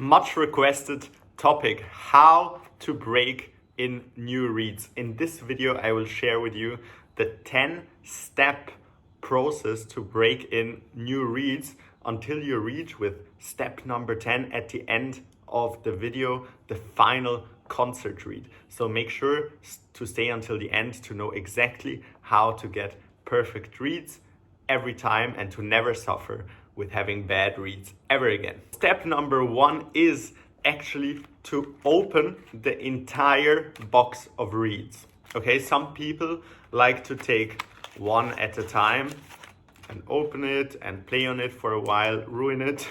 Much requested topic, how to break in new reeds. In this video, I will share with you the 10-step process to break in new reeds until you reach with step number 10 at the end of the video, the final concert reed. So make sure to stay until the end to know exactly how to get perfect reeds every time and to never suffer with having bad reeds ever again. Step number 1 is actually to open the entire box of reeds. Okay, some people like to take one at a time and open it and play on it for a while, ruin it,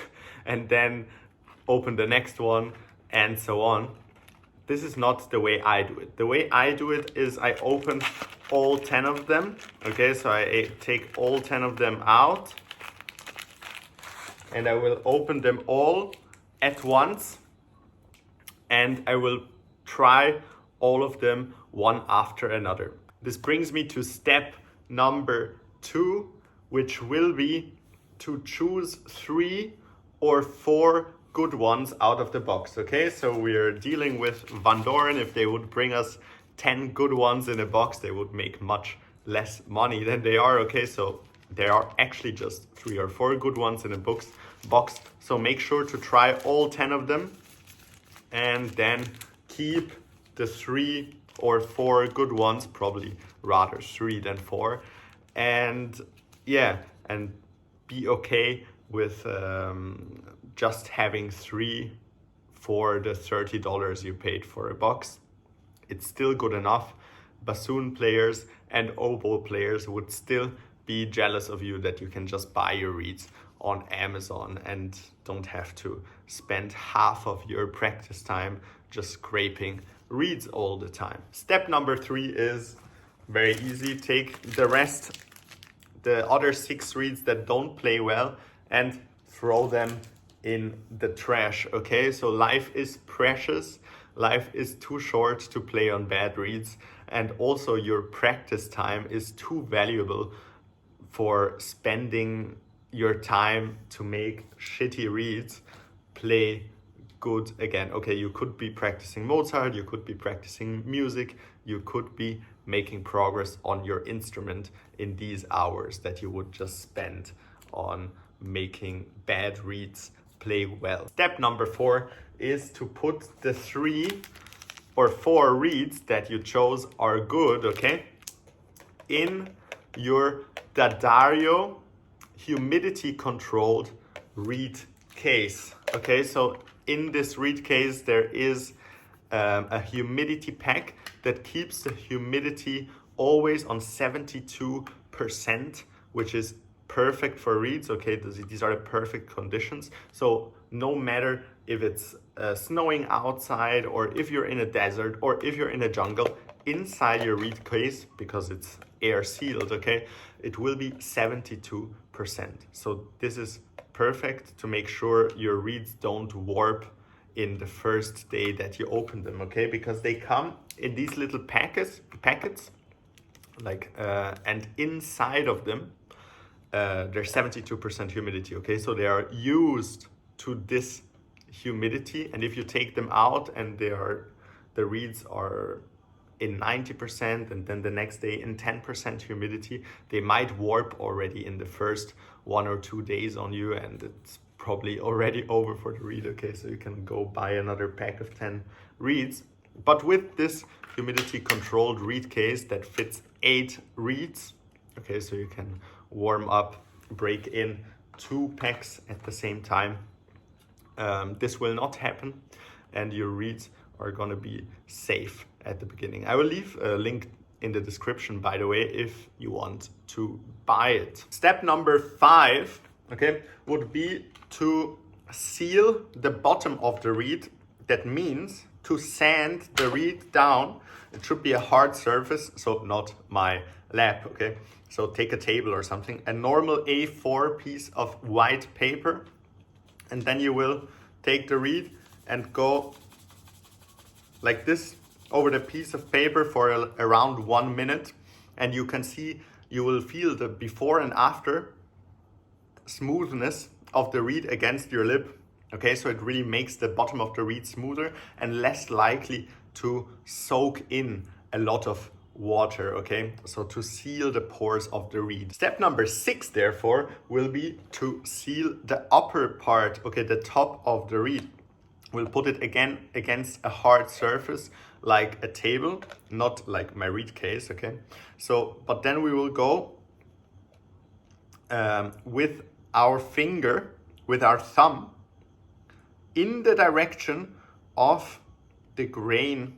and then open the next one and so on. This is not the way I do it. The way I do it is I open all 10 of them. Okay, so I take all 10 of them out and I will open them all at once and I will try all of them one after another. This brings me to step number 2, which will be to choose 3 or 4 good ones out of the box. Okay, so we're dealing with Van Doren. If they would bring us 10 good ones in a box, they would make much less money than they are. Okay, so there are actually just 3 or 4 good ones in a box. So make sure to try all 10 of them and then keep the 3 or 4 good ones, probably rather 3 than 4. And yeah, and be okay with just having 3 for the $30 you paid for a box. It's still good enough. Bassoon players and oboe players would still be jealous of you that you can just buy your reeds on Amazon and don't have to spend half of your practice time just scraping reeds all the time. Step number 3 is very easy. Take the other 6 reeds that don't play well and throw them in the trash. Okay, so life is precious. Life is too short to play on bad reeds, and also your practice time is too valuable for spending your time to make shitty reeds play good again. Okay, you could be practicing Mozart, you could be practicing music, you could be making progress on your instrument in these hours that you would just spend on making bad reeds play well. Step number 4 is to put the 3 or 4 reeds that you chose are good, okay, in your D'Addario humidity controlled reed case. Okay, so in this reed case there is a humidity pack that keeps the humidity always on 72%, which is perfect for reeds. Okay, these are the perfect conditions. So no matter if it's snowing outside or if you're in a desert or if you're in a jungle, inside your reed case, because it's air sealed, okay, it will be 72%. So this is perfect to make sure your reeds don't warp in the first day that you open them, okay, because they come in these little packets like and inside of them there's 72% humidity. Okay, so they are used to this humidity, and if you take them out and the reeds are in 90% and then the next day in 10% humidity, they might warp already in the first 1 or 2 days on you, and it's probably already over for the reed. Okay, so you can go buy another pack of 10 reeds. But with this humidity controlled reed case that fits 8 reeds, okay, so you can warm up, break in 2 packs at the same time. This will not happen and your reeds are gonna be safe at the beginning. I will leave a link in the description, by the way, if you want to buy it. Step number 5, okay, would be to seal the bottom of the reed. That means to sand the reed down. It should be a hard surface, so not my lap, okay? So take a table or something, a normal A4 piece of white paper, and then you will take the reed and go like this over the piece of paper for around 1 minute, and you will feel the before and after smoothness of the reed against your lip. Okay, so it really makes the bottom of the reed smoother and less likely to soak in a lot of water, okay? So to seal the pores of the reed. Step number 6, therefore, will be to seal the upper part, okay, the top of the reed. We'll put it again against a hard surface like a table, not like my reed case, okay? So, but then we will go with our finger, with our thumb, in the direction of the grain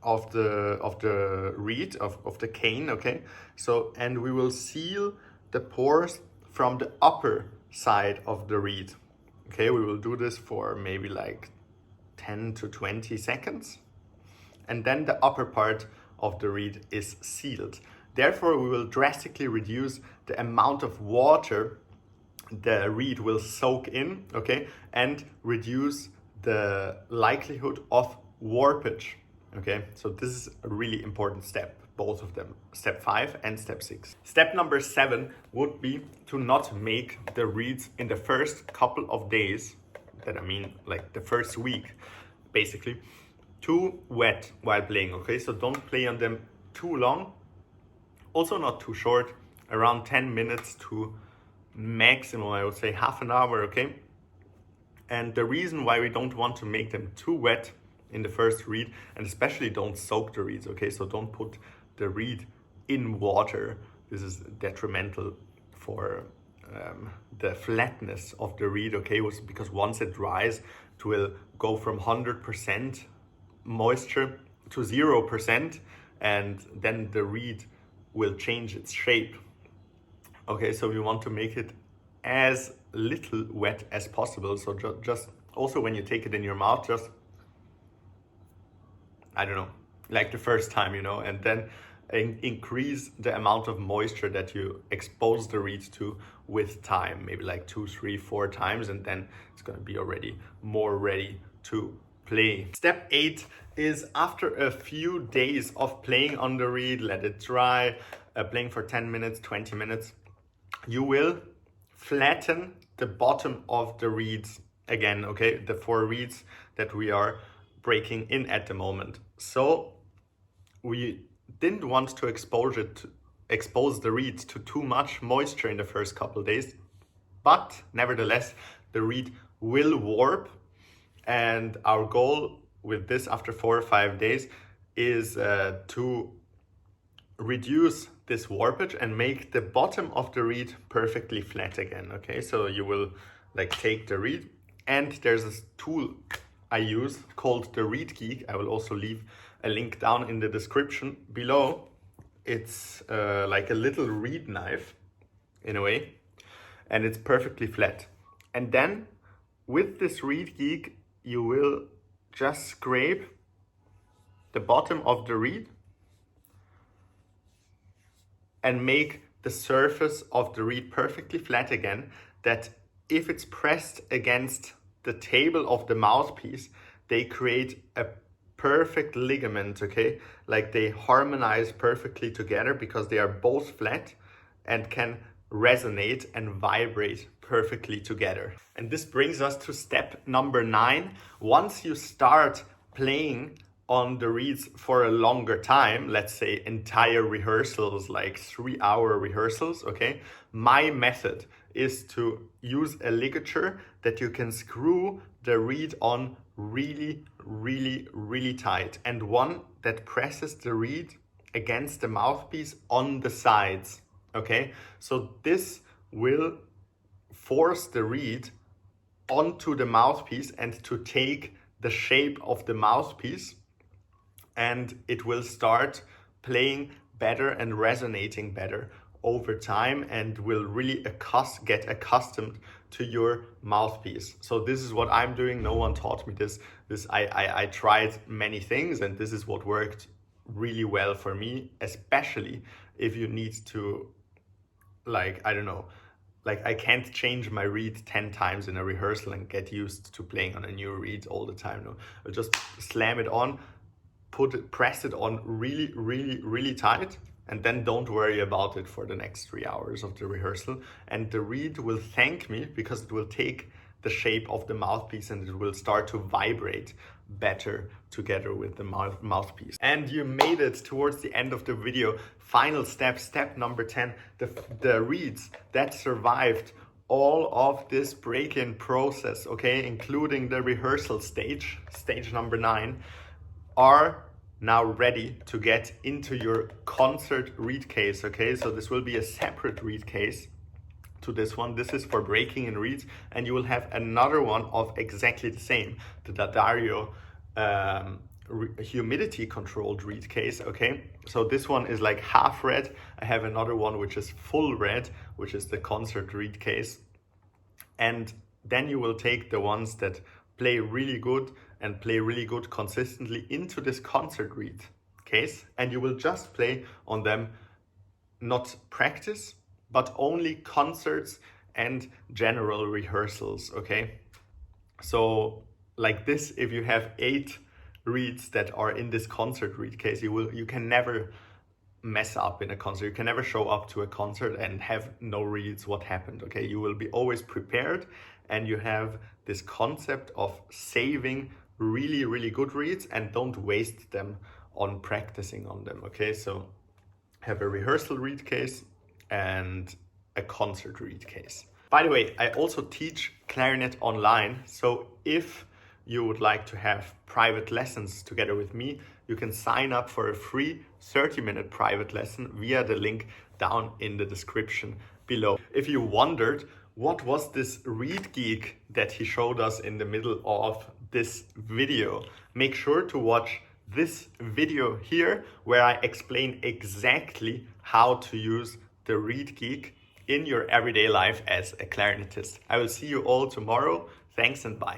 of the reed, of the cane, okay? So, and we will seal the pores from the upper side of the reed. Okay, we will do this for maybe like 10 to 20 seconds. And then the upper part of the reed is sealed. Therefore, we will drastically reduce the amount of water the reed will soak in, okay, and reduce the likelihood of warpage, okay? So this is a really important step, both of them, step 5 and step 6. Step number 7 would be to not make the reeds in the first couple of days, that I mean like the first week, basically, too wet while playing, okay? So don't play on them too long, also not too short, around 10 minutes to maximum, I would say half an hour, okay? And the reason why we don't want to make them too wet in the first reed, and especially don't soak the reeds, okay? So don't put the reed in water. This is detrimental for the flatness of the reed, okay? Because once it dries, it will go from 100% moisture to 0%, and then the reed will change its shape. Okay, so we want to make it as little wet as possible. So just also when you take it in your mouth, just, I don't know, like the first time, you know, and then increase the amount of moisture that you expose the reeds to with time, maybe like 2, 3, 4 times, and then it's gonna be already more ready to play. Step 8 is after a few days of playing on the reed, let it dry, playing for 10 minutes, 20 minutes, you will flatten the bottom of the reeds again, okay? The 4 reeds that we are breaking in at the moment. So we didn't want to expose the reeds to too much moisture in the first couple of days, but nevertheless, the reed will warp, and our goal with this after 4 or 5 days is to reduce this warpage and make the bottom of the reed perfectly flat again, okay? So you will like take the reed, and there's this tool I use called the Reed Geek. I will also leave a link down in the description below. It's like a little reed knife in a way, and it's perfectly flat. And then with this Reed Geek, you will just scrape the bottom of the reed and make the surface of the reed perfectly flat again, that if it's pressed against the table of the mouthpiece, they create a perfect ligament, okay? Like they harmonize perfectly together because they are both flat and can resonate and vibrate perfectly together. And this brings us to step number 9. Once you start playing on the reeds for a longer time, let's say entire rehearsals, like 3-hour rehearsals, okay? My method is to use a ligature that you can screw the reed on really, really, really tight, and one that presses the reed against the mouthpiece on the sides, okay? So this will force the reed onto the mouthpiece and to take the shape of the mouthpiece, and it will start playing better and resonating better over time, and will really get accustomed to your mouthpiece. So this is what I'm doing. No one taught me this. I tried many things, and this is what worked really well for me, especially if you need to, like, I don't know, like I can't change my reed 10 times in a rehearsal and get used to playing on a new reed all the time. No, I'll just slam it on, press it on really, really, really tight, and then don't worry about it for the next 3 hours of the rehearsal. And the reed will thank me because it will take the shape of the mouthpiece, and it will start to vibrate better together with the mouthpiece. And you made it towards the end of the video. Final step, step number 10, the reeds that survived all of this break-in process, okay, including the rehearsal stage, stage number 9, are now ready to get into your concert reed case, okay? So this will be a separate reed case to this one. This is for breaking in reeds, and you will have another one of exactly the same, the D'Addario humidity controlled reed case, okay? So this one is like half red. I have another one which is full red, which is the concert reed case. And then you will take the ones that play really good and play really good consistently into this concert reed case, and you will just play on them, not practice, but only concerts and general rehearsals, okay? So like this, if you have 8 reeds that are in this concert reed case, you can never mess up in a concert. You can never show up to a concert and have no reeds. What happened, okay? You will be always prepared, and you have this concept of saving really, really good reeds and don't waste them on practicing on them, okay? So have a rehearsal reed case and a concert reed case. By the way, I also teach clarinet online. So if you would like to have private lessons together with me, you can sign up for a free 30-minute private lesson via the link down in the description below. If you wondered, what was this reed geek that he showed us in the middle of this video? Make sure to watch this video here, where I explain exactly how to use the reed geek in your everyday life as a clarinetist. I will see you all tomorrow. Thanks and bye.